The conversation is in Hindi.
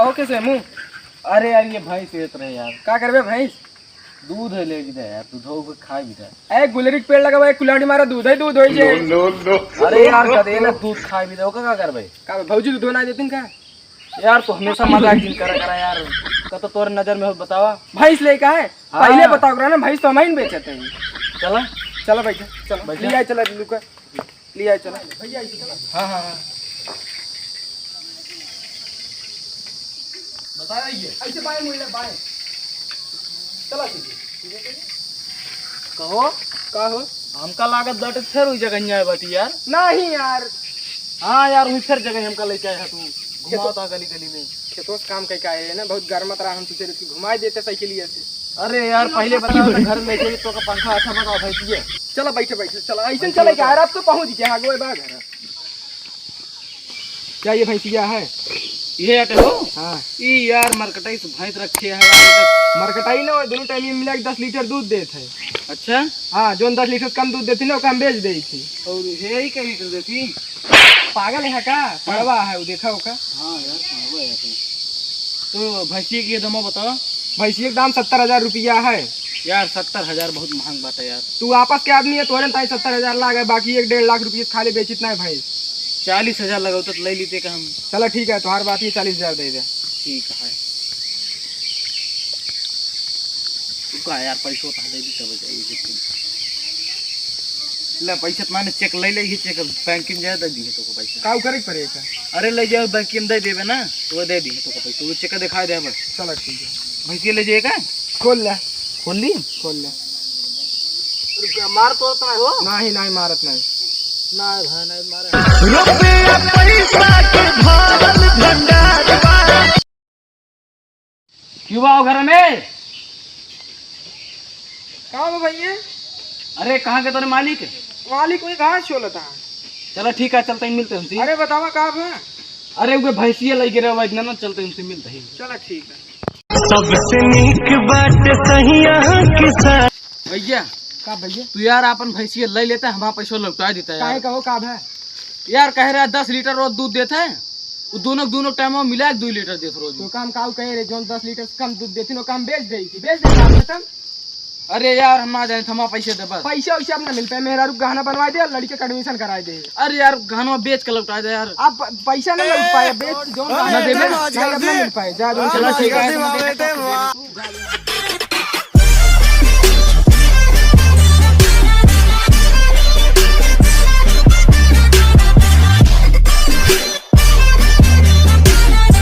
हो कैसे मुँह? अरे यार ये भैंस देत रहे यार, का करबे भैंस? दूध है ले दे यार, दूध हो खा भी दे। ए गुलरी के पेड़ लगा हुआ है, कुल्हाड़ी मारा दूध है, दूध होई जे। अरे यार कदे ना दूध खा भी दे, का कर भाई? का भौजी दूध ना देतिन का? यार तो हमेशा मजाक जिन करा यार, का तो तोर नजर में हो बतावा। भैंस ले का है? हाँ। पहले बताओ करा ना, भैंस तो हम ही बेचते हैं। चला चलो बैठे, चलो बैठ ले जा। आए, चला लुका ले आए, चला भैया। हाँ हाँ हाँ बता ये ऐसे बाएं मुड़ले बाएं। चला सीधे कहो का हो? हमका लागत बट फिर उस जगह जाए बाटी यार। नहीं यार, हाँ यार वही फिर जगह हमका लेके आया तू घुमाता गली गली में। खेतों से काम कई का है ना, बहुत गर्मत रहा, हम तुझे घुमा देते साइकिल से। अरे यार पहले बताओ तो घर लेके तो का पंखा अच्छा बताओ भाई तुझे। चलो बैठे बैठे, चलो ऐसे चले क्या यार, आप तो पहुंच गए आगे बा घर। क्या ये भैंसिया है? ये हटे हो। हाँ ई यार मरकटाई से भैंस रखे है यार। मरकटाई ना, दोनों टाइम में मिला के 10 लीटर दूध देते है। अच्छा हाँ, जो 10 लीटर से कम दूध देती ना वो कम बेच दी थी। और हे ही कहीं कर देती। पागल है का? पड़वा है वो, देखा होगा। हाँ यार वो है तो भैंसी की दमो बताओ। भैंसी का दाम 70,000 रुपया है। यार 70,000 बहुत महंग बात है यार। तू आपस के आदमी है, तोरे ताई 70,000 लागे, बाकी 1-1.5 लाख रुपये खाली बेच इतना है भैंस। 40,000 लगाओ तो ले लेते का हम। चलो ठीक है, तुम्हारी बात, ये 40,000 दे दे। ठीक है का यार पैसों तो दे दी तब जाइए। ले पैसा माने चेक ले ही, चेक बैंक में जाए दे दी तो को पैसा। का करे पड़ेगा? अरे ले जाओ बैंक में दे देवे ना, तो वो दे दी तो को पैसा, वो चेक दिखा दे बस। चलो ठीक है, भैंसी ले जाइए का। खोल ले खोल ली खोल ले। मार तो हो नहीं नहीं मारत नहीं। ना भाई मारे क्यों आओ घर में? कहाँ हो भैया? अरे कहाँ के तोरे मालिक? मालिक कोई घास छोलता है। चलो ठीक है, चलते ही मिलते हैं उनसे। अरे बतावा कहाँ है? अरे वो भैंसिया लगे रहे इतना ना, चलते उनसे मिलते ही। चलो ठीक है। सबसे नीक बात सही यहाँ के साथ। भैया का भैया? तू यार अपन भैंसिया ले लेता है, हमारा पैसा लौटा देता है काहे यार। कहो का है? यार कह रहा है 10 लीटर रोज दूध देता है, वो दोनों टाइम में मिला के 2 लीटर देता रोज। तो काम काऊ कहे रे, जो 10 लीटर से कम दूध देती नो काम बेच दे थी, बेच दे खत्म। अरे यार हम ना जाए, हमारा पैसे दे बस। पैसा वैसे अब ना मिलता है, मेरा गहना बनवा दे और लड़के का एडमिशन करा दे। अरे यार गहना बेच के लौटा दे यार। अब पैसा नहीं मिल पाए, बेच जो गहना दे दे, नहीं अब नहीं मिल पाए। जा चलो ठीक है।